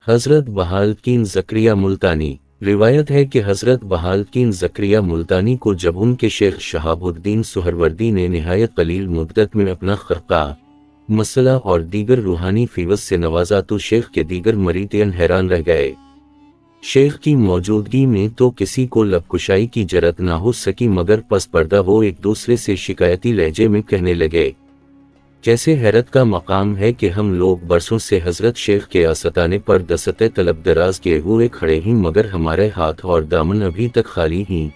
حضرت بہاءالدین زکریا ملتانی۔ روایت ہے کہ حضرت بہاءالدین زکریا ملتانی کو جب ان کے شیخ شہاب الدین سہروردی نے نہایت قلیل مدت میں اپنا خرقہ، مسئلہ اور دیگر روحانی فیوز سے نوازا تو شیخ کے دیگر مریدین حیران رہ گئے۔ شیخ کی موجودگی میں تو کسی کو لب کشائی کی جرأت نہ ہو سکی، مگر پس پردہ وہ ایک دوسرے سے شکایتی لہجے میں کہنے لگے۔ کیسے حیرت کا مقام ہے کہ ہم لوگ برسوں سے حضرت شیخ کے آستانے پر دست طلب دراز کیے ہوئے کھڑے ہیں، مگر ہمارے ہاتھ اور دامن ابھی تک خالی ہیں۔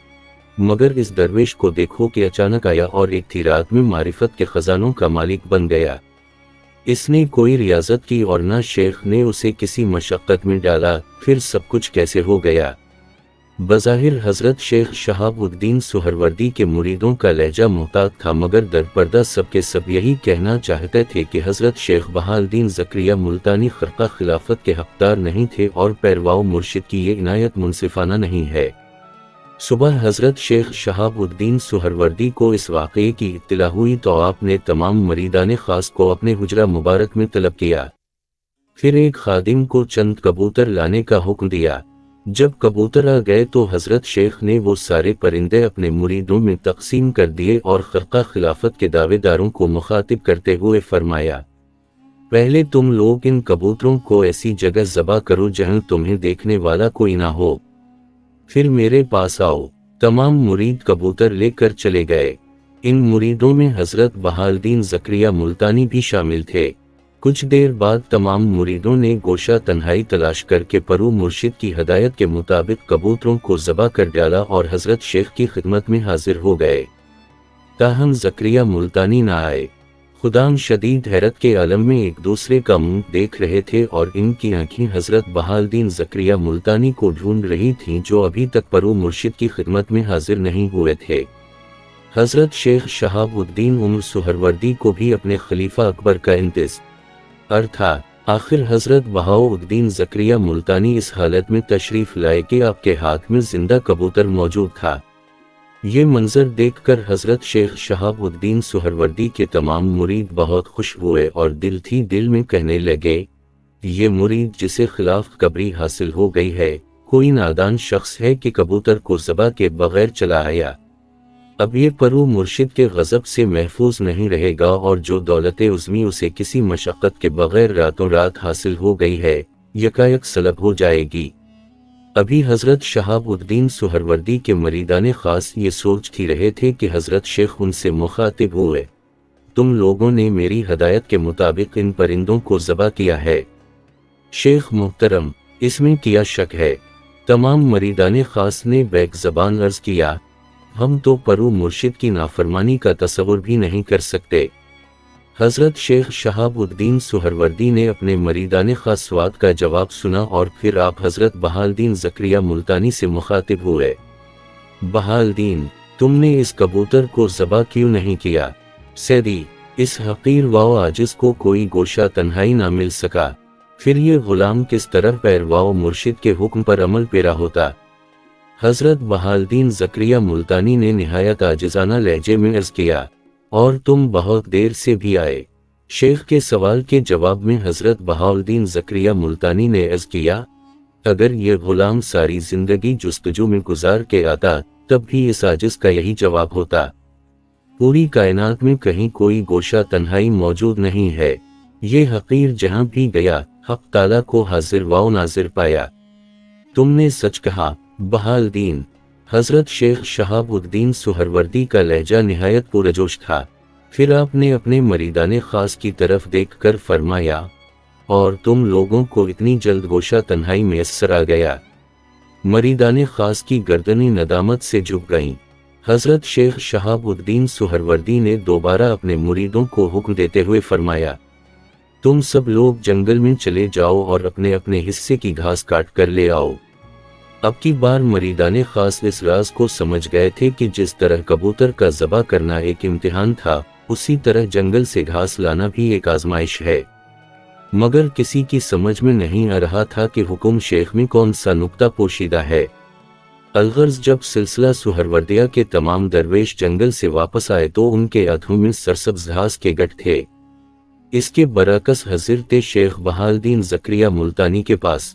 مگر اس درویش کو دیکھو کہ اچانک آیا اور ایک تھی رات میں معرفت کے خزانوں کا مالک بن گیا۔ اس نے کوئی ریاضت کی اور نہ شیخ نے اسے کسی مشقت میں ڈالا، پھر سب کچھ کیسے ہو گیا؟ بظاہر حضرت شیخ شہاب الدین سہروردی کے مریدوں کا لہجہ محتاط تھا، مگر در پردہ سب کے سب یہی کہنا چاہتے تھے کہ حضرت شیخ بہاءالدین زکریا ملتانی خرقہ خلافت کے حقدار نہیں تھے اور پیرواؤ مرشد کی یہ عنایت منصفانہ نہیں ہے۔ صبح حضرت شیخ شہاب الدین سہروردی کو اس واقعے کی اطلاع ہوئی تو آپ نے تمام مریدان خاص کو اپنے حجرہ مبارک میں طلب کیا، پھر ایک خادم کو چند کبوتر لانے کا حکم دیا۔ جب کبوتر آ گئے تو حضرت شیخ نے وہ سارے پرندے اپنے مریدوں میں تقسیم کر دیے اور خرقہ خلافت کے دعوے داروں کو مخاطب کرتے ہوئے فرمایا، پہلے تم لوگ ان کبوتروں کو ایسی جگہ ذبح کرو جہاں تمہیں دیکھنے والا کوئی نہ ہو، پھر میرے پاس آؤ۔ تمام مرید کبوتر لے کر چلے گئے۔ ان مریدوں میں حضرت بہاءالدین زکریا ملتانی بھی شامل تھے۔ کچھ دیر بعد تمام مریدوں نے گوشہ تنہائی تلاش کر کے پرو مرشد کی ہدایت کے مطابق کبوتروں کو ذبح کر ڈالا اور حضرت شیخ کی خدمت میں حاضر ہو گئے۔ تاہم زکریا ملتانی نہ آئے۔ خدام شدید حیرت کے عالم میں ایک دوسرے کا منہ دیکھ رہے تھے اور ان کی آنکھیں حضرت بہاءالدین زکریا ملتانی کو ڈھونڈ رہی تھیں جو ابھی تک پرو مرشد کی خدمت میں حاضر نہیں ہوئے تھے۔ حضرت شیخ شہاب الدین عمر سہروردی کو بھی اپنے خلیفہ اکبر کا انتظار تھا۔ آخر حضرت بہاءالدین زکریا ملتانی اس حالت میں تشریف لائے کہ آپ کے ہاتھ میں زندہ کبوتر موجود تھا۔ یہ منظر دیکھ کر حضرت شیخ شہاب الدین سہروردی کے تمام مرید بہت خوش ہوئے اور دل تھی دل میں کہنے لگے، یہ مرید جسے خلاف قبری حاصل ہو گئی ہے، کوئی نادان شخص ہے کہ کبوتر کو ذبح کے بغیر چلا آیا۔ اب یہ پرو مرشد کے غضب سے محفوظ نہیں رہے گا اور جو دولت عظمی اسے کسی مشقت کے بغیر راتوں رات حاصل ہو گئی ہے، یکایک سلب ہو جائے گی۔ ابھی حضرت شہاب الدین سہروردی کے مریدان خاص یہ سوچ رہے تھے کہ حضرت شیخ ان سے مخاطب ہوئے، تم لوگوں نے میری ہدایت کے مطابق ان پرندوں کو ذبح کیا ہے۔ شیخ محترم، اس میں کیا شک ہے؟ تمام مریدان خاص نے بیک زبان عرض کیا، ہم تو پرو مرشد کی نافرمانی کا تصور بھی نہیں کر سکتے۔ حضرت شیخ شہاب الدین سہروردی نے اپنے مریدان خاص سوات کا جواب سنا اور پھر آپ حضرت بہاءالدین زکریا ملتانی سے مخاطب ہوئے، بہاءالدین، تم نے اس کبوتر کو ذبح کیوں نہیں کیا؟ سیدی، اس حقیر و عاجز کو کوئی گوشہ تنہائی نہ مل سکا، پھر یہ غلام کس طرح پیرواؤ مرشد کے حکم پر عمل پیرا ہوتا؟ حضرت بہاءالدین زکریا ملتانی نے نہایت عاجزانہ لہجے میں عرض کیا، اور تم بہت دیر سے بھی آئے؟ شیخ کے سوال کے جواب میں حضرت بہاءالدین زکریا ملتانی نے عرض کیا، اگر یہ غلام ساری زندگی جستجو میں گزار کے آتا تب بھی اس عاجز کا یہی جواب ہوتا۔ پوری کائنات میں کہیں کوئی گوشہ تنہائی موجود نہیں ہے، یہ حقیر جہاں بھی گیا حق تعالیٰ کو حاضر و ناظر پایا۔ تم نے سچ کہا بہاءالدین۔ حضرت شیخ شہاب الدین سہروردی کا لہجہ نہایت پرجوش تھا۔ پھر آپ نے اپنے مریدان خاص کی طرف دیکھ کر فرمایا، اور تم لوگوں کو اتنی جلد گوشہ تنہائی میسر آ گیا؟ مریدان خاص کی گردنیں ندامت سے جھک گئیں۔ حضرت شیخ شہاب الدین سہروردی نے دوبارہ اپنے مریدوں کو حکم دیتے ہوئے فرمایا، تم سب لوگ جنگل میں چلے جاؤ اور اپنے اپنے حصے کی گھاس کاٹ کر لے آؤ۔ اب کی بار مریدان خاص اس راز کو سمجھ گئے تھے کہ جس طرح کبوتر کا ذبح کرنا ایک امتحان تھا، اسی طرح جنگل سے گھاس لانا بھی ایک آزمائش ہے۔ مگر کسی کی سمجھ میں نہیں آ رہا تھا کہ حکم شیخ میں کون سا نکتہ پوشیدہ ہے۔ الغرض جب سلسلہ سہروردیہ کے تمام درویش جنگل سے واپس آئے تو ان کے ہاتھوں میں سرسبز گھاس کے گٹھ تھے۔ اس کے برعکس حضرت شیخ بہاءالدین زکریا ملتانی کے پاس